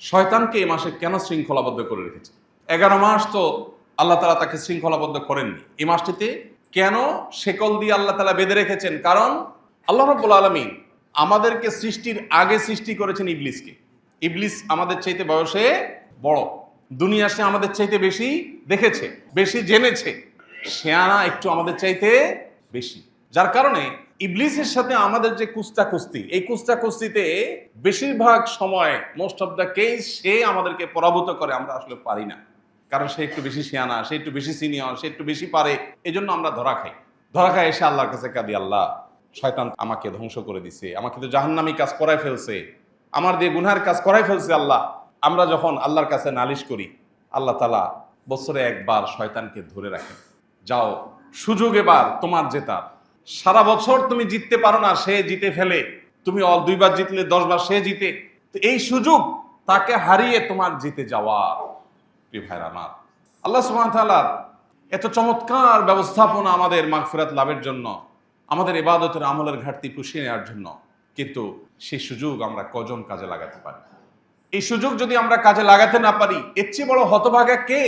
শয়তানকে এই মাসে কেন শৃঙ্খলাবদ্ধ করে রেখেছে? 11 মাস তো আল্লাহ তাআলা তাকে শৃঙ্খলাবদ্ধ করেননি। এই মাসটিতে কেন শেকল দিয়ে আল্লাহ তাআলা বেঁধে রেখেছেন? কারণ আল্লাহ রাব্বুল আলামিন আমাদেরকে সৃষ্টির আগে সৃষ্টি করেছেন ইবলিসকে। ইবলিস আমাদের চাইতে বয়সে বড়, দুনিয়া সে আমাদের চাইতে বেশি দেখেছে, বেশি জেনেছে, শেয়ানা একটু আমাদের চাইতে বেশি। যার কারণে ইবলিসের সাথে আমাদের যে কুস্তি, এই কুস্তিতে বেশিরভাগ সময় মোস্ট অফ দ্য কেস সে আমাদেরকে পরাভূত করে, আমরা আসলে পারি না। কারণ সে একটু বেশি শেয়ানা, সে একটু বেশি সিনিয়র, সে একটু বেশি পারে, এই জন্য আমরা ধরা খাই। এসে আল্লাহর কাছে কাঁদি, আল্লাহ শয়তান আমাকে ধ্বংস করে দিছে, আমাকে তো জাহান্নামী কাজ করায় ফেলছে, আমার দিয়ে গুনহার কাজ করাই ফেলছে। আল্লাহ, আমরা যখন আল্লাহর কাছে নালিশ করি, আল্লাহ তাআলা বছরে একবার শয়তানকে ধরে রাখেন, যাও সুযোগ এবার তোমার জেতার, সারা বছর তুমি জিততে পারো না, সে জিতে ফেলে, তুমি 2 বার জিতলে 10 বার সে জিতে, তো এই সুযোগ তাকে হারিয়ে তোমার জিতে যাওয়া। প্রিয় ভাইরা আমার, আল্লাহ সুবহানাহু ওয়া তাআলা এত চমৎকার ব্যবস্থাপনা আমাদের মাগফিরাত লাভের জন্য, আমাদের ইবাদতের আমলের ঘাটতি পুষিয়ে নেওয়ার জন্য, কিন্তু সেই সুযোগ আমরা কজন কাজে লাগাতে পারি? এই সুযোগ যদি আমরা কাজে লাগাতে না পারি, এর চেয়ে বড় হতভাগা কে?